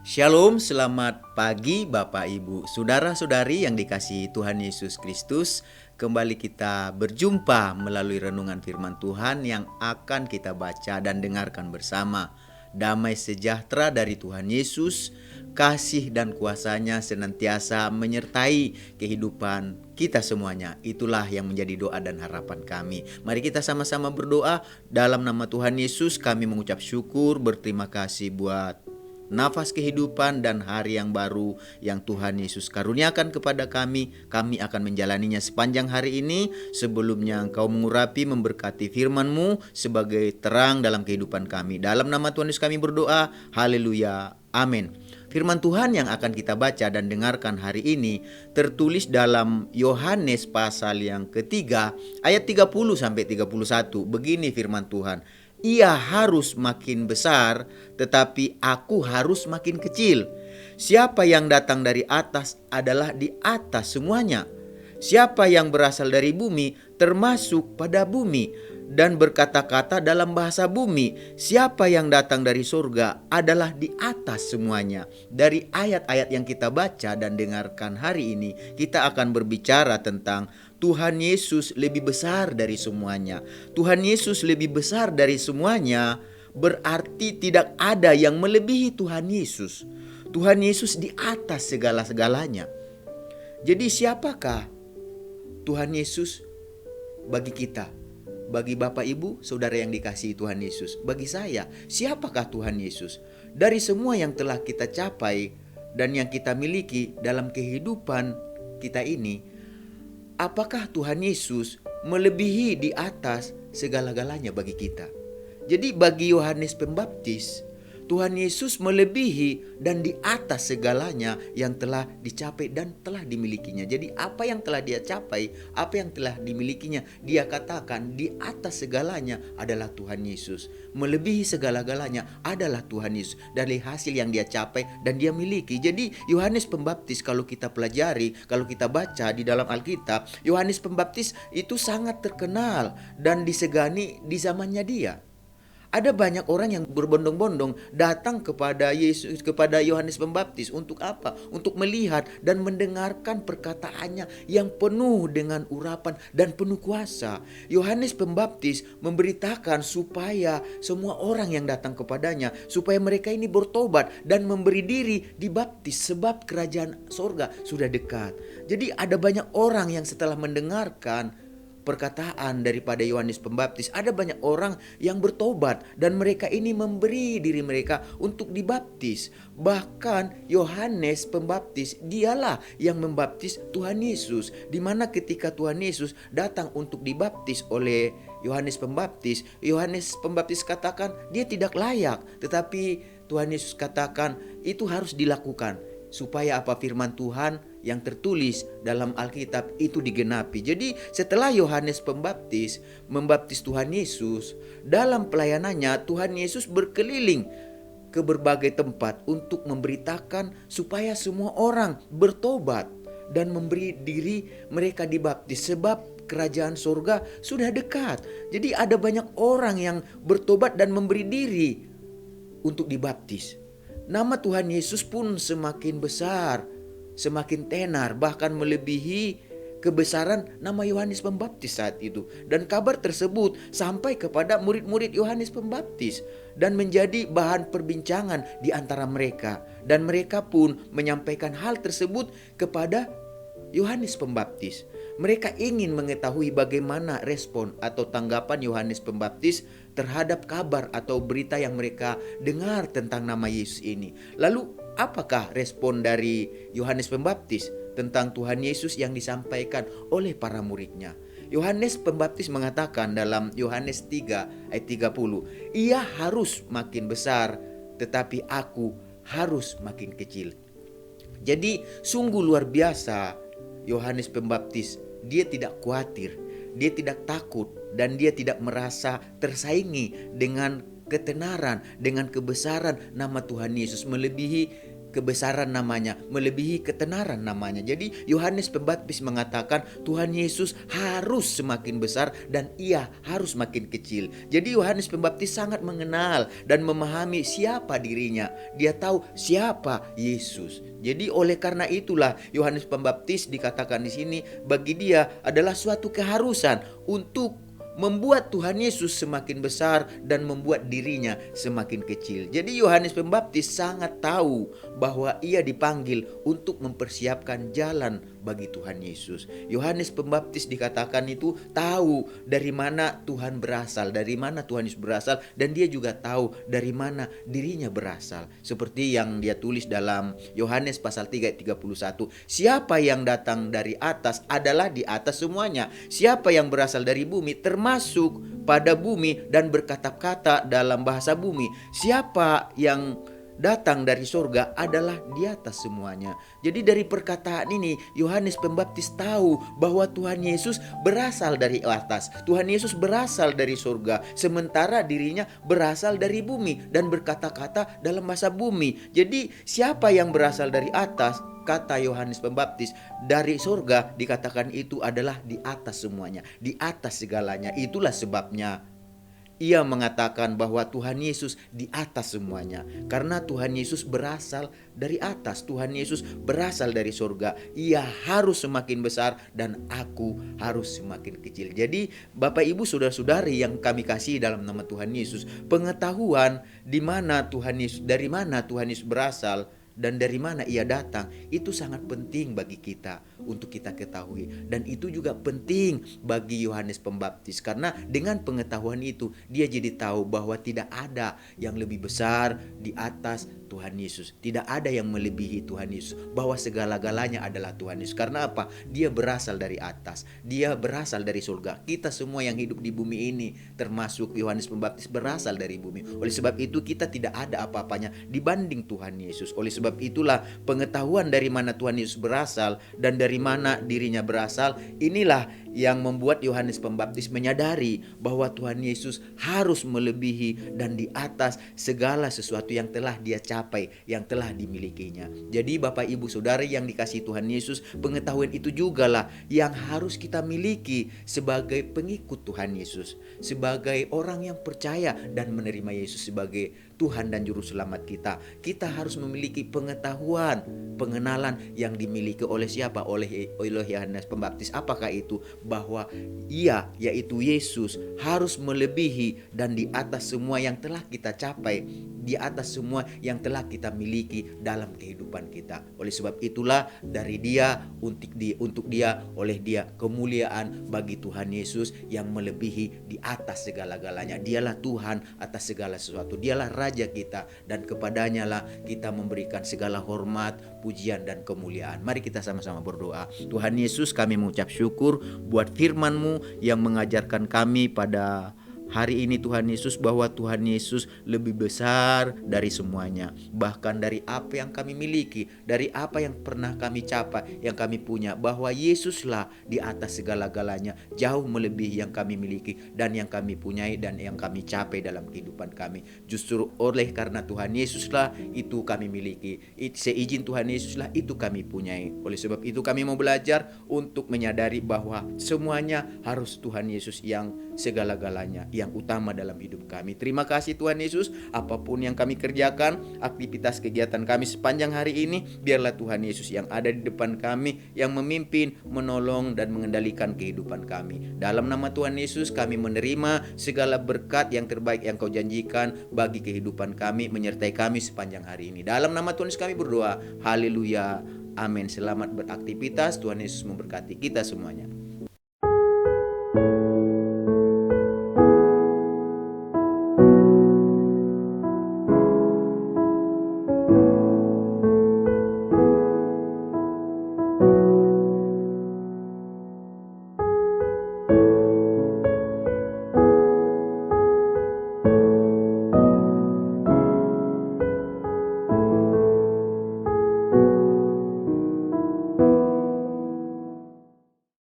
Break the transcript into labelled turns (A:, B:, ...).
A: Shalom, selamat pagi Bapak Ibu, saudara-saudari yang dikasihi Tuhan Yesus Kristus. Kembali kita berjumpa melalui renungan firman Tuhan yang akan kita baca dan dengarkan bersama. Damai sejahtera dari Tuhan Yesus, kasih dan kuasa-Nya senantiasa menyertai kehidupan kita semuanya. Itulah yang menjadi doa dan harapan kami. Mari kita sama-sama berdoa. Dalam nama Tuhan Yesus kami mengucap syukur, berterima kasih buat nafas kehidupan dan hari yang baru yang Tuhan Yesus karuniakan kepada kami. Kami akan menjalaninya sepanjang hari ini. Sebelumnya Engkau mengurapi, memberkati firman-Mu sebagai terang dalam kehidupan kami. Dalam nama Tuhan Yesus kami berdoa. Haleluya. Amin. Firman Tuhan yang akan kita baca dan dengarkan hari ini tertulis dalam Yohanes pasal yang ketiga ayat 30 sampai 31. Begini firman Tuhan. Ia harus makin besar, tetapi aku harus makin kecil. Siapa yang datang dari atas adalah di atas semuanya. Siapa yang berasal dari bumi termasuk pada bumi dan berkata-kata dalam bahasa bumi. Siapa yang datang dari surga adalah di atas semuanya. Dari ayat-ayat yang kita baca dan dengarkan hari ini, kita akan berbicara tentang Tuhan Yesus lebih besar dari semuanya. Tuhan Yesus lebih besar dari semuanya berarti tidak ada yang melebihi Tuhan Yesus. Tuhan Yesus di atas segala-segalanya. Jadi siapakah Tuhan Yesus bagi kita? Bagi Bapak Ibu, saudara yang dikasihi Tuhan Yesus. Bagi saya, siapakah Tuhan Yesus? Dari semua yang telah kita capai dan yang kita miliki dalam kehidupan kita ini, apakah Tuhan Yesus melebihi di atas segala-galanya bagi kita? Jadi bagi Yohanes Pembaptis, Tuhan Yesus melebihi dan di atas segalanya yang telah dicapai dan telah dimilikinya. Jadi apa yang telah dia capai, apa yang telah dimilikinya, dia katakan di atas segalanya adalah Tuhan Yesus. Melebihi segala-galanya adalah Tuhan Yesus dari hasil yang dia capai dan dia miliki. Jadi Yohanes Pembaptis kalau kita pelajari, kalau kita baca di dalam Alkitab, Yohanes Pembaptis itu sangat terkenal dan disegani di zamannya dia. Ada banyak orang yang berbondong-bondong datang kepada Yesus, kepada Yohanes Pembaptis untuk apa? Untuk melihat dan mendengarkan perkataannya yang penuh dengan urapan dan penuh kuasa. Yohanes Pembaptis memberitakan supaya semua orang yang datang kepadanya, supaya mereka ini bertobat dan memberi diri dibaptis sebab kerajaan sorga sudah dekat. Jadi ada banyak orang yang setelah mendengarkan perkataan daripada Yohanes Pembaptis, ada banyak orang yang bertobat dan mereka ini memberi diri mereka untuk dibaptis. Bahkan Yohanes Pembaptis dialah yang membaptis Tuhan Yesus, di mana ketika Tuhan Yesus datang untuk dibaptis oleh Yohanes Pembaptis katakan dia tidak layak, tetapi Tuhan Yesus katakan itu harus dilakukan supaya apa? Firman Tuhan yang tertulis dalam Alkitab itu digenapi. Jadi setelah Yohanes Pembaptis membaptis Tuhan Yesus, dalam pelayanannya Tuhan Yesus berkeliling ke berbagai tempat untuk memberitakan supaya semua orang bertobat dan memberi diri mereka dibaptis sebab kerajaan surga sudah dekat. Jadi ada banyak orang yang bertobat dan memberi diri untuk dibaptis. Nama Tuhan Yesus pun semakin besar, semakin tenar, bahkan melebihi kebesaran nama Yohanes Pembaptis saat itu. Dan kabar tersebut sampai kepada murid-murid Yohanes Pembaptis dan menjadi bahan perbincangan di antara mereka. Dan mereka pun menyampaikan hal tersebut kepada Yohanes Pembaptis. Mereka ingin mengetahui bagaimana respon atau tanggapan Yohanes Pembaptis terhadap kabar atau berita yang mereka dengar tentang nama Yesus ini. Lalu apakah respon dari Yohanes Pembaptis tentang Tuhan Yesus yang disampaikan oleh para muridnya? Yohanes Pembaptis mengatakan dalam Yohanes 3 ayat 30, ia harus makin besar tetapi aku harus makin kecil. Jadi sungguh luar biasa Yohanes Pembaptis. Dia tidak khawatir, dia tidak takut, dan dia tidak merasa tersaingi dengan ketenaran, dengan kebesaran nama Tuhan Yesus melebihi kebesaran namanya, melebihi ketenaran namanya. Jadi Yohanes Pembaptis mengatakan Tuhan Yesus harus semakin besar dan ia harus makin kecil. Jadi Yohanes Pembaptis sangat mengenal dan memahami siapa dirinya. Dia tahu siapa Yesus. Jadi oleh karena itulah Yohanes Pembaptis dikatakan di sini bagi dia adalah suatu keharusan untuk membuat Tuhan Yesus semakin besar dan membuat dirinya semakin kecil. Jadi Yohanes Pembaptis sangat tahu bahwa ia dipanggil untuk mempersiapkan jalan bagi Tuhan Yesus. Yohanes Pembaptis dikatakan itu tahu dari mana Tuhan berasal, dari mana Tuhan Yesus berasal, dan dia juga tahu dari mana dirinya berasal. Seperti yang dia tulis dalam Yohanes pasal 3 ayat 31. Siapa yang datang dari atas adalah di atas semuanya. Siapa yang berasal dari bumi termasuk pada bumi dan berkata-kata dalam bahasa bumi. Siapa yang datang dari surga adalah di atas semuanya. Jadi dari perkataan ini Yohanes Pembaptis tahu bahwa Tuhan Yesus berasal dari atas. Tuhan Yesus berasal dari surga, sementara dirinya berasal dari bumi dan berkata-kata dalam bahasa bumi. Jadi siapa yang berasal dari atas, kata Yohanes Pembaptis, dari surga dikatakan itu adalah di atas semuanya, di atas segalanya. Itulah sebabnya ia mengatakan bahwa Tuhan Yesus di atas semuanya. Karena Tuhan Yesus berasal dari atas, Tuhan Yesus berasal dari surga. Ia harus semakin besar dan aku harus semakin kecil. Jadi Bapak Ibu saudara-saudari yang kami kasih dalam nama Tuhan Yesus, pengetahuan di mana Tuhan Yesus, dari mana Tuhan Yesus berasal dan dari mana ia datang, itu sangat penting bagi kita untuk kita ketahui. Dan itu juga penting bagi Yohanes Pembaptis, karena dengan pengetahuan itu dia jadi tahu bahwa tidak ada yang lebih besar di atas Tuhan Yesus. Tidak ada yang melebihi Tuhan Yesus, bahwa segala-galanya adalah Tuhan Yesus. Karena apa? Dia berasal dari atas, dia berasal dari surga. Kita semua yang hidup di bumi ini, termasuk Yohanes Pembaptis, berasal dari bumi. Oleh sebab itu kita tidak ada apa-apanya dibanding Tuhan Yesus. Oleh sebab itulah pengetahuan dari mana Tuhan Yesus berasal dan dari mana dirinya berasal, inilah yang membuat Yohanes Pembaptis menyadari bahwa Tuhan Yesus harus melebihi dan di atas segala sesuatu yang telah dia capai, yang telah dimilikinya. Jadi Bapak Ibu Saudara yang dikasihi Tuhan Yesus, pengetahuan itu jugalah yang harus kita miliki sebagai pengikut Tuhan Yesus, sebagai orang yang percaya dan menerima Yesus sebagai Tuhan dan Juru Selamat kita. Kita harus memiliki pengetahuan, pengenalan yang dimiliki oleh siapa? Oleh Yohanes Pembaptis. Apakah itu? Bahwa ia, yaitu Yesus, harus melebihi dan di atas semua yang telah kita capai, di atas semua yang telah kita miliki dalam kehidupan kita. Oleh sebab itulah dari dia, untuk dia, oleh dia kemuliaan bagi Tuhan Yesus yang melebihi di atas segala-galanya. Dialah Tuhan atas segala sesuatu. Dialah Raja kita, dan kepadanya lah kita memberikan segala hormat, pujian dan kemuliaan. Mari kita sama-sama berdoa. Tuhan Yesus, kami mengucap syukur buat firman-Mu yang mengajarkan kami pada hari ini Tuhan Yesus, bahwa Tuhan Yesus lebih besar dari semuanya, bahkan dari apa yang kami miliki, dari apa yang pernah kami capai, yang kami punya, bahwa Yesuslah di atas segala-galanya, jauh melebihi yang kami miliki dan yang kami punyai dan yang kami capai dalam kehidupan kami. Justru oleh karena Tuhan Yesuslah itu kami miliki, seizin Tuhan Yesuslah itu kami punyai. Oleh sebab itu kami mau belajar untuk menyadari bahwa semuanya harus Tuhan Yesus yang segala-galanya, yang utama dalam hidup kami. Terima kasih Tuhan Yesus, apapun yang kami kerjakan, aktivitas kegiatan kami sepanjang hari ini, biarlah Tuhan Yesus yang ada di depan kami, yang memimpin, menolong dan mengendalikan kehidupan kami. Dalam nama Tuhan Yesus kami menerima segala berkat yang terbaik yang Kau janjikan bagi kehidupan kami, menyertai kami sepanjang hari ini. Dalam nama Tuhan Yesus kami berdoa. Haleluya. Amin. Selamat beraktivitas. Tuhan Yesus memberkati kita semuanya.